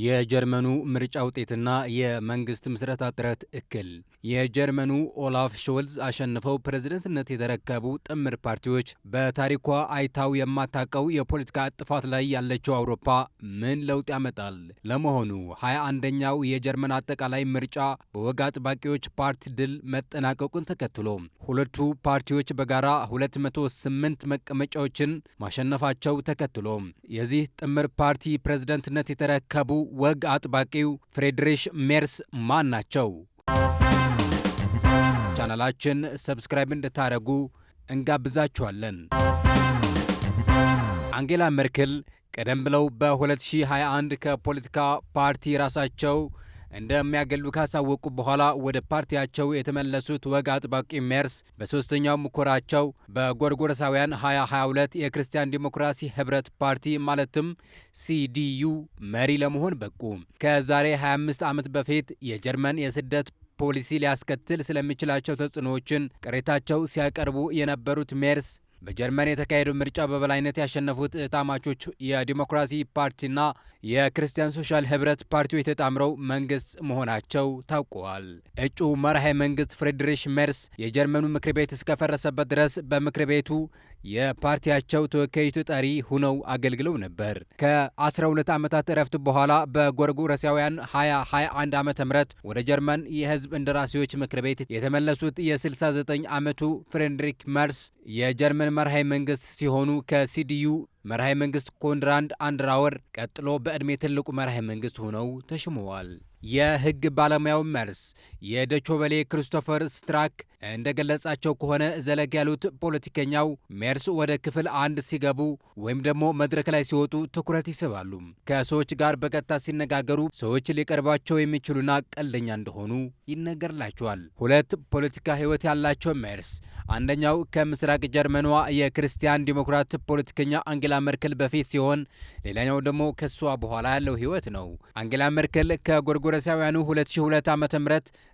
የጀርመኑ ምርጫ ውጤትና የመንግስት ምስረታ ጥረት እክል። የጀርመኑ ኦላፍ ሾልዝ አሸንፈው ፕሬዝደንትነት የተረከቡ ጥምር ፓርቲዎች በታሪኳ አይታው የማታቀው የፖለቲካ ጥፋት ላይ ያለችው አውሮፓ ምን ለውጥ ያመጣል? ለመሆኑ 21ኛው የጀርመን አጠቃላይ ምርጫ በወግ አጥባቂዎች ፓርቲ ድል መጠናቀቁን ተከትሎ ሁለቱ ፓርቲዎች በጋራ 208 መቀመጫዎችን ማሸነፋቸው ተከትሎ የዚህ ጥምር ፓርቲ ፕሬዝደንትነት የተረከቡ ወግ አጥባቂው ፍሬድሪሽ ሜርስ ማን ናቸው? ቻናላችን ሰብስክራይብ እንድታደርጉ እንጋብዛችኋለን። አንጌላ ሜርክል ቀደም ብለው በ2021 ከፖለቲካ ፓርቲ ራሳቸው እንደሚያገሉ ካሳወቁ በኋላ ወደ ፓርቲያቸው የተመለሱት ወግ አጥባቂ ሜርስ በሶስተኛው ሙከራቸው በጎርጎረሳውያን 2022 የክርስቲያን ዲሞክራሲ ህብረት ፓርቲ ማለትም ሲዲዩ መሪ ለመሆን በቁ። ከዛሬ 25 ዓመት በፊት የጀርመን የስደት ፖሊሲ ሊያስከትል ስለሚችላቸው ተጽዕኖዎችን ቅሬታቸው ሲያቀርቡ የነበሩት ሜርስ በጀርመን የተካሄደው ምርጫ በበላይነት ያሸነፉት እህትማማቾች የዲሞክራሲ ፓርቲና የክርስቲያን ሶሻል ህብረት ፓርቲዎች ተጣምረው መንግስት መሆናቸው ታውቋል። እጩ መራሄ መንግስት ፍሬድሪሽ ሜርስ የጀርመኑ ምክር ቤት እስከፈረሰበት ድረስ በምክር ቤቱ የፓርቲያቸው ተወካዮች ተጠሪ ሆነው አገልግለው ነበር። ከ12 ዓመታት እረፍት በኋላ በጎርጎሮሳውያን 2021 ዓ.ም ወደ ጀርመን የህዝብ እንደራሴዎች ምክር ቤት የተመለሱት የ69 ዓመቱ ፍሬድሪክ ሜርስ የጀርመን መራሄ መንግስት ሲሆኑ ከሲዲዩ መራሄ መንግስት ኮንራድ አንደራወር ቀጥሎ በዕድሜ ትልቁ መራሄ መንግስት ሆነው ተሽመዋል። የህግ ባለሙያው ሜርስ የዶቼ ክሪስቶፈር ስትራክ እንደገለጻቸው ከሆነ ዘለግ ያሉት ፖለቲከኛው ሜርስ ወደ ክፍል አንድ ሲገቡ ወይም ደግሞ መድረክ ላይ ሲወጡ ትኩረት ይስባሉ። ከሰዎች ጋር በቀጥታ ሲነጋገሩ ሰዎች ሊቀርባቸው የሚችሉና ቀልደኛ እንደሆኑ ይነገርላቸዋል። ሁለት ፖለቲካ ህይወት ያላቸው ሜርስ አንደኛው ከምስራቅ ጀርመኗ የክርስቲያን ዲሞክራት ፖለቲከኛ አንጌላ ሜርክል በፊት ሲሆን ሌላኛው ደግሞ ከሷ በኋላ ያለው ህይወት ነው። አንጌላ ሜርክል ከጎርጎሮሳውያኑ 2002 ዓ.ም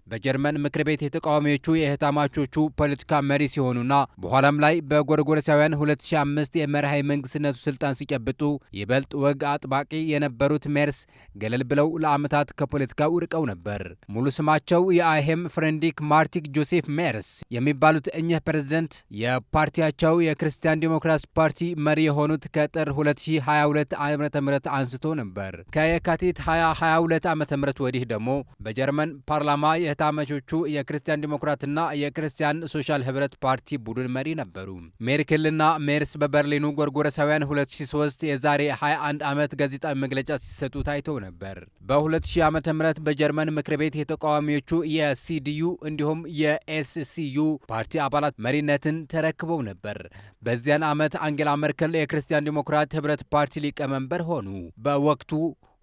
በጀርመን ምክር ቤት የተቃዋሚዎቹ የእህትማማቾቹ ፖለቲካ መሪ ሲሆኑና በኋላም ላይ በጎርጎሮሳውያን 2005 የመራሄ መንግስትነቱ ስልጣን ሲጨብጡ ይበልጥ ወግ አጥባቂ የነበሩት ሜርስ ገለል ብለው ለዓመታት ከፖለቲካው ርቀው ነበር። ሙሉ ስማቸው የአይሄም ፍሬድሪክ ማርቲክ ጆሴፍ ሜርስ የሚባሉት እኚህ ፕሬዝደንት የፓርቲያቸው የክርስቲያን ዲሞክራሲ ፓርቲ መሪ የሆኑት ከጥር 2022 ዓ.ም አንስቶ ነበር። ከየካቲት 2022 ዓ.ም ወዲህ ደግሞ በጀርመን ፓርላማ የእህትማማቾቹ የክርስቲያን ዲሞክራትና የክርስቲያን ሶሻል ህብረት ፓርቲ ቡድን መሪ ነበሩ። ሜርክልና ሜርስ በበርሊኑ ጎርጎሮሳውያን 2003 የዛሬ 21 ዓመት ጋዜጣዊ መግለጫ ሲሰጡ ታይተው ነበር። በ2000 ዓ.ም በጀርመን ምክር ቤት የተቃዋሚዎቹ የሲዲዩ እንዲሁም የኤስሲዩ ፓርቲ አባላት መሪነትን ተረክበው ነበር። በዚያን ዓመት አንጌላ ሜርክል የክርስቲያን ዲሞክራት ህብረት ፓርቲ ሊቀመንበር ሆኑ። በወቅቱ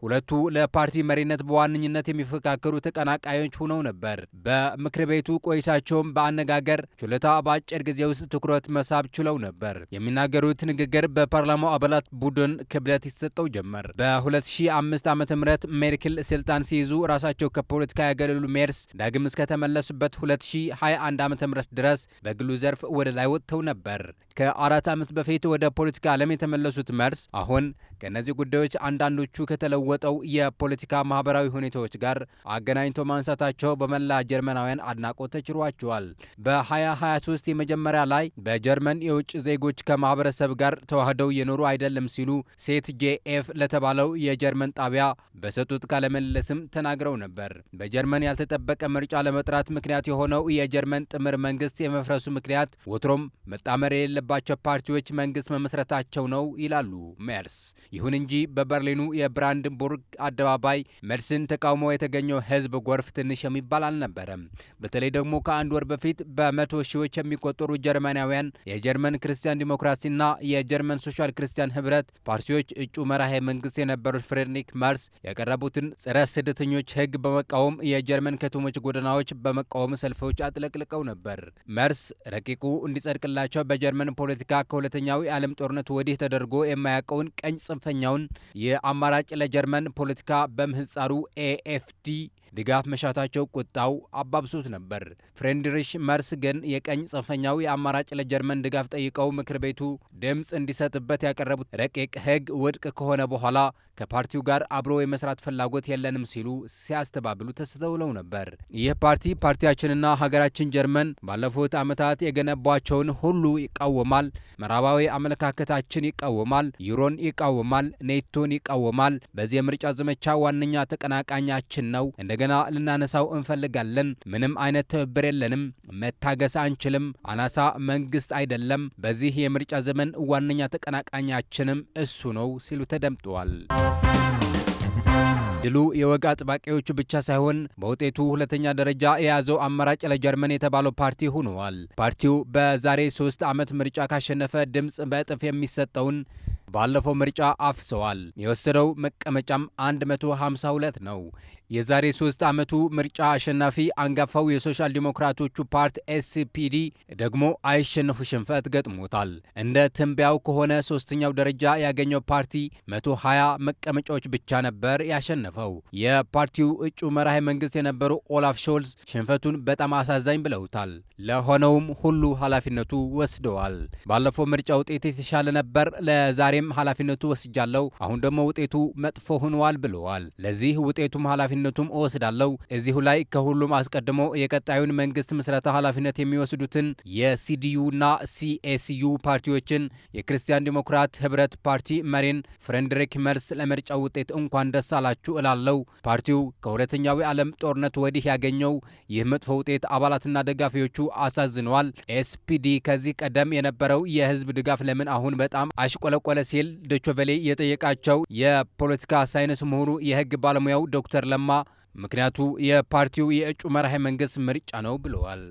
ሁለቱ ለፓርቲ መሪነት በዋነኝነት የሚፈካከሩ ተቀናቃዮች ሆነው ነበር። በምክር ቤቱ ቆይታቸውም በአነጋገር ችሎታ በአጭር ጊዜ ውስጥ ትኩረት መሳብ ችለው ነበር። የሚናገሩት ንግግር በፓርላማው አባላት ቡድን ክብደት ይሰጠው ጀመር። በ2005 ዓ.ም ሜርክል ስልጣን ሲይዙ ራሳቸው ከፖለቲካ ያገለሉ ሜርስ ዳግም እስከተመለሱበት 2021 ዓ.ም ድረስ በግሉ ዘርፍ ወደ ላይ ወጥተው ነበር። ከ4 ዓመት በፊት ወደ ፖለቲካ ዓለም የተመለሱት ሜርስ አሁን ከእነዚህ ጉዳዮች አንዳንዶቹ ከተለወጠው የፖለቲካ ማህበራዊ ሁኔታዎች ጋር አገናኝቶ ማንሳታቸው በመላ ጀርመናውያን አድናቆት ተችሯቸዋል። በ2023 የመጀመሪያ ላይ በጀርመን የውጭ ዜጎች ከማህበረሰብ ጋር ተዋህደው የኖሩ አይደለም ሲሉ ሴት ጄኤፍ ለተባለው የጀርመን ጣቢያ በሰጡት ቃለ ምልልስም ተናግረው ነበር። በጀርመን ያልተጠበቀ ምርጫ ለመጥራት ምክንያት የሆነው የጀርመን ጥምር መንግስት የመፍረሱ ምክንያት ወትሮም መጣመር የሌለባቸው ፓርቲዎች መንግስት መመስረታቸው ነው ይላሉ ሜርስ። ይሁን እንጂ በበርሊኑ የብራንድንቡርግ አደባባይ ሜርስን ተቃውሞ የተገኘው ህዝብ ጎርፍ ትንሽ የሚባል አልነበረም። በተለይ ደግሞ ከአንድ ወር በፊት በመቶ ሺዎች የሚቆጠሩ ጀርመናውያን የጀርመን ክርስቲያን ዲሞክራሲና የጀርመን ሶሻል ክርስቲያን ህብረት ፓርቲዎች እጩ መራሄ መንግስት የነበሩት ፍሬድሪክ ሜርስ ያቀረቡትን ጸረ ስደተኞች ህግ በመቃወም የጀርመን ከተሞች ጎዳናዎች በመቃወም ሰልፎች አጥለቅልቀው ነበር። ሜርስ ረቂቁ እንዲጸድቅላቸው በጀርመን ፖለቲካ ከሁለተኛው የዓለም ጦርነት ወዲህ ተደርጎ የማያውቀውን ቀኝ ጽንፈኛውን የአማራጭ ለጀርመን ፖለቲካ በምህጻሩ ኤኤፍዲ ድጋፍ መሻታቸው ቁጣው አባብሶት ነበር። ፍሬድሪሽ መርስ ግን የቀኝ ጽንፈኛው የአማራጭ ለጀርመን ድጋፍ ጠይቀው ምክር ቤቱ ድምፅ እንዲሰጥበት ያቀረቡት ረቂቅ ሕግ ውድቅ ከሆነ በኋላ ከፓርቲው ጋር አብሮ የመስራት ፍላጎት የለንም ሲሉ ሲያስተባብሉ ተስተውለው ነበር። ይህ ፓርቲያችንና ሀገራችን ጀርመን ባለፉት ዓመታት የገነቧቸውን ሁሉ ይቃወማል፣ ምዕራባዊ አመለካከታችን ይቃወማል፣ ዩሮን ይቃወማል፣ ኔቶን ይቃወማል። በዚህ የምርጫ ዘመቻ ዋነኛ ተቀናቃኛችን ነው። እንደገና ልናነሳው እንፈልጋለን። ምንም አይነት ትብብር የለንም። መታገስ አንችልም። አናሳ መንግስት አይደለም። በዚህ የምርጫ ዘመን ዋነኛ ተቀናቃኛችንም እሱ ነው ሲሉ ተደምጠዋል። ድሉ የወግ አጥባቂዎቹ ብቻ ሳይሆን በውጤቱ ሁለተኛ ደረጃ የያዘው አማራጭ ለጀርመን የተባለው ፓርቲ ሆኗል። ፓርቲው በዛሬ 3 ዓመት ምርጫ ካሸነፈ ድምፅ በእጥፍ የሚሰጠውን ባለፈው ምርጫ አፍሰዋል። የወሰደው መቀመጫም 152 ነው። የዛሬ 3 ዓመቱ ምርጫ አሸናፊ አንጋፋው የሶሻል ዲሞክራቶቹ ፓርቲ ኤስፒዲ ደግሞ አይሸነፉ ሽንፈት ገጥሞታል። እንደ ትንበያው ከሆነ ሶስተኛው ደረጃ ያገኘው ፓርቲ 120 መቀመጫዎች ብቻ ነበር ያሸነፈው። የፓርቲው እጩ መራሄ መንግስት የነበሩ ኦላፍ ሾልዝ ሽንፈቱን በጣም አሳዛኝ ብለውታል። ለሆነውም ሁሉ ኃላፊነቱ ወስደዋል። ባለፈው ምርጫ ውጤት የተሻለ ነበር፣ ለዛሬም ኃላፊነቱ ወስጃለሁ፣ አሁን ደግሞ ውጤቱ መጥፎ ሆኗል ብለዋል። ለዚህ ውጤቱም ኃላፊነቱም እወስዳለሁ። እዚሁ ላይ ከሁሉም አስቀድሞ የቀጣዩን መንግስት ምስረታ ኃላፊነት የሚወስዱትን የሲዲዩና ሲኤስዩ ፓርቲዎችን የክርስቲያን ዲሞክራት ህብረት ፓርቲ መሪን ፍሬድሪክ መርስ ለምርጫው ውጤት እንኳን ደስ አላችሁ እላለሁ። ፓርቲው ከሁለተኛው የዓለም ጦርነት ወዲህ ያገኘው ይህ መጥፎ ውጤት አባላትና ደጋፊዎቹ አሳዝነዋል። ኤስፒዲ ከዚህ ቀደም የነበረው የህዝብ ድጋፍ ለምን አሁን በጣም አሽቆለቆለ ሲል ዶችቬሌ የጠየቃቸው የፖለቲካ ሳይንስ ምሁሩ የህግ ባለሙያው ዶክተር ለማ ምክንያቱ የፓርቲው የእጩ መራሄ መንግስት ምርጫ ነው ብለዋል።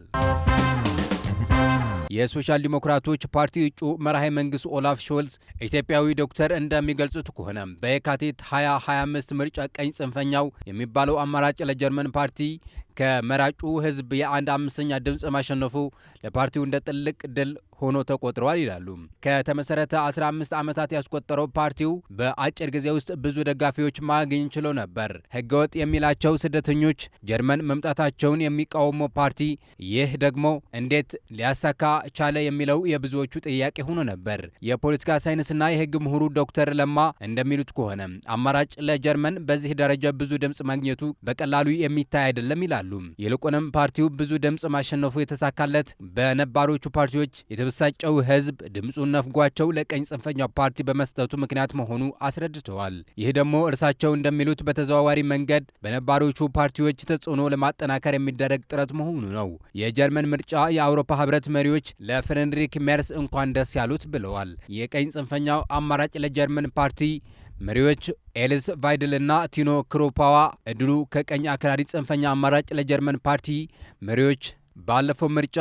የሶሻል ዲሞክራቶች ፓርቲ እጩ መራሄ መንግስት ኦላፍ ሾልዝ ኢትዮጵያዊ ዶክተር እንደሚገልጹት ከሆነ በየካቲት 2025 ምርጫ ቀኝ ጽንፈኛው የሚባለው አማራጭ ለጀርመን ፓርቲ ከመራጩ ህዝብ የ1/5 ድምፅ ማሸነፉ ለፓርቲው እንደ ትልቅ ድል ሆኖ ተቆጥሯል ይላሉ። ከተመሰረተ 15 ዓመታት ያስቆጠረው ፓርቲው በአጭር ጊዜ ውስጥ ብዙ ደጋፊዎች ማግኘት ችሎ ነበር። ህገወጥ የሚላቸው ስደተኞች ጀርመን መምጣታቸውን የሚቃወመው ፓርቲ ይህ ደግሞ እንዴት ሊያሳካ ቻለ የሚለው የብዙዎቹ ጥያቄ ሆኖ ነበር። የፖለቲካ ሳይንስና የህግ ምሁሩ ዶክተር ለማ እንደሚሉት ከሆነ አማራጭ ለጀርመን በዚህ ደረጃ ብዙ ድምፅ ማግኘቱ በቀላሉ የሚታይ አይደለም ይላሉ። ይልቁንም ፓርቲው ብዙ ድምፅ ማሸነፉ የተሳካለት በነባሮቹ ፓርቲዎች የተበሳጨው ህዝብ ድምፁን ነፍጓቸው ለቀኝ ጽንፈኛው ፓርቲ በመስጠቱ ምክንያት መሆኑ አስረድተዋል። ይህ ደግሞ እርሳቸው እንደሚሉት በተዘዋዋሪ መንገድ በነባሮቹ ፓርቲዎች ተጽዕኖ ለማጠናከር የሚደረግ ጥረት መሆኑ ነው። የጀርመን ምርጫ የአውሮፓ ህብረት መሪዎች ለፍሬድሪክ ሜርስ እንኳን ደስ ያሉት ብለዋል። የቀኝ ጽንፈኛው አማራጭ ለጀርመን ፓርቲ መሪዎች ኤልስ ቫይድልና ቲኖ ክሮፓዋ እድሉ ከቀኝ አክራሪ ጽንፈኛ አማራጭ ለጀርመን ፓርቲ መሪዎች ባለፈው ምርጫ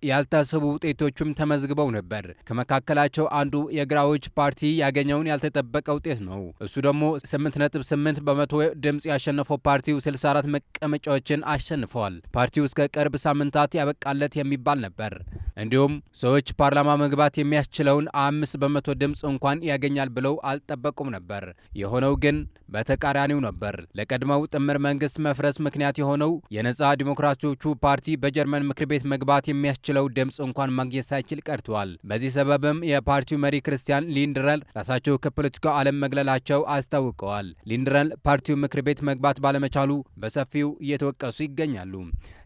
ያልታሰቡ ውጤቶችም ተመዝግበው ነበር። ከመካከላቸው አንዱ የግራዎች ፓርቲ ያገኘውን ያልተጠበቀ ውጤት ነው። እሱ ደግሞ 8.8 በመቶ ድምፅ ያሸነፈው ፓርቲው 64 መቀመጫዎችን አሸንፈዋል። ፓርቲው እስከ ቅርብ ሳምንታት ያበቃለት የሚባል ነበር። እንዲሁም ሰዎች ፓርላማ መግባት የሚያስችለውን 5 በመቶ ድምፅ እንኳን ያገኛል ብለው አልጠበቁም ነበር። የሆነው ግን በተቃራኒው ነበር። ለቀድሞው ጥምር መንግስት መፍረስ ምክንያት የሆነው የነጻ ዲሞክራቶቹ ፓርቲ በጀርመን ምክር ቤት መግባት የሚያስችለው ድምፅ እንኳን ማግኘት ሳይችል ቀርቷል። በዚህ ሰበብም የፓርቲው መሪ ክርስቲያን ሊንድረር ራሳቸው ከፖለቲካው ዓለም መግለላቸው አስታውቀዋል። ሊንድረር ፓርቲው ምክር ቤት መግባት ባለመቻሉ በሰፊው እየተወቀሱ ይገኛሉ።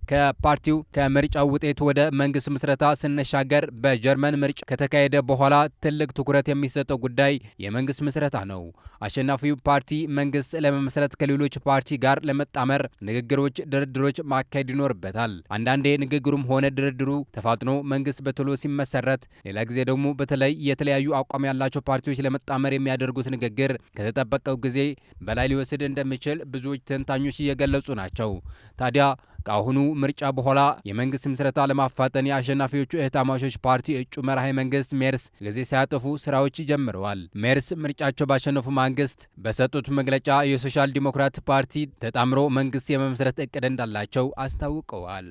ከፓርቲው ከምርጫው ውጤት ወደ መንግስት ምስረታ ስንሻገር በጀርመን ምርጫ ከተካሄደ በኋላ ትልቅ ትኩረት የሚሰጠው ጉዳይ የመንግስት ምስረታ ነው። አሸናፊው ፓርቲ መንግስት ለመመስረት ከሌሎች ፓርቲ ጋር ለመጣመር ንግግሮች፣ ድርድሮች ማካሄድ ይኖርበታል። አንዳንዴ ንግግሩም ሆነ ድርድሩ ተፋጥኖ መንግስት በቶሎ ሲመሰረት፣ ሌላ ጊዜ ደግሞ በተለይ የተለያዩ አቋም ያላቸው ፓርቲዎች ለመጣመር የሚያደርጉት ንግግር ከተጠበቀው ጊዜ በላይ ሊወስድ እንደሚችል ብዙዎች ተንታኞች እየገለጹ ናቸው። ታዲያ ከአሁኑ ምርጫ በኋላ የመንግስት ምስረታ ለማፋጠን የአሸናፊዎቹ እህትማማቾች ፓርቲ እጩ መራሄ መንግስት ሜርስ ጊዜ ሳያጠፉ ስራዎች ጀምረዋል። ሜርስ ምርጫቸው ባሸነፉ ማግስት በሰጡት መግለጫ የሶሻል ዲሞክራት ፓርቲ ተጣምሮ መንግስት የመመስረት እቅድ እንዳላቸው አስታውቀዋል።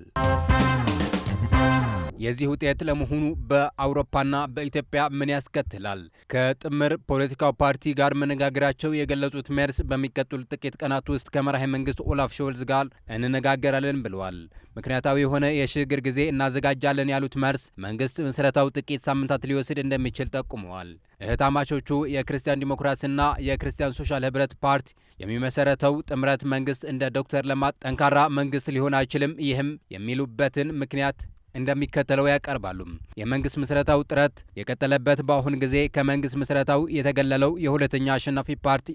የዚህ ውጤት ለመሆኑ በአውሮፓና በኢትዮጵያ ምን ያስከትላል? ከጥምር ፖለቲካው ፓርቲ ጋር መነጋገራቸው የገለጹት ሜርስ በሚቀጥሉት ጥቂት ቀናት ውስጥ ከመራሄ መንግስት ኦላፍ ሾልዝ ጋር እንነጋገራለን ብለዋል። ምክንያታዊ የሆነ የሽግግር ጊዜ እናዘጋጃለን ያሉት ሜርስ መንግስት ምስረታው ጥቂት ሳምንታት ሊወስድ እንደሚችል ጠቁመዋል። እህታማቾቹ የክርስቲያን ዲሞክራሲና የክርስቲያን ሶሻል ህብረት ፓርቲ የሚመሰረተው ጥምረት መንግስት እንደ ዶክተር ለማ ጠንካራ መንግስት ሊሆን አይችልም። ይህም የሚሉበትን ምክንያት እንደሚከተለው ያቀርባሉ። የመንግስት ምስረታው ጥረት የቀጠለበት በአሁን ጊዜ ከመንግስት ምስረታው የተገለለው የሁለተኛ አሸናፊ ፓርቲ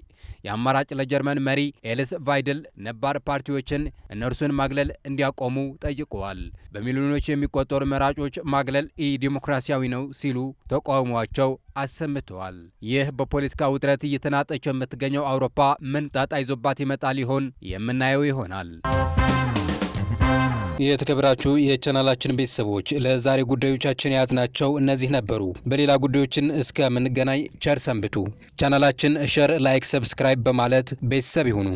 የአማራጭ ለጀርመን መሪ ኤልስ ቫይድል ነባር ፓርቲዎችን እነርሱን ማግለል እንዲያቆሙ ጠይቀዋል። በሚሊዮኖች የሚቆጠሩ መራጮች ማግለል ኢ-ዲሞክራሲያዊ ነው ሲሉ ተቃውሟቸው አሰምተዋል። ይህ በፖለቲካ ውጥረት እየተናጠች የምትገኘው አውሮፓ ምን ጣጣ ይዞባት ይመጣል ይሆን? የምናየው ይሆናል። የተከበራችሁ የቻናላችን ቤተሰቦች ለዛሬ ጉዳዮቻችን የያዝናቸው እነዚህ ነበሩ። በሌላ ጉዳዮችን እስከምንገናኝ ቸር ሰንብቱ። ቻናላችን ሸር፣ ላይክ፣ ሰብስክራይብ በማለት ቤተሰብ ይሁኑ።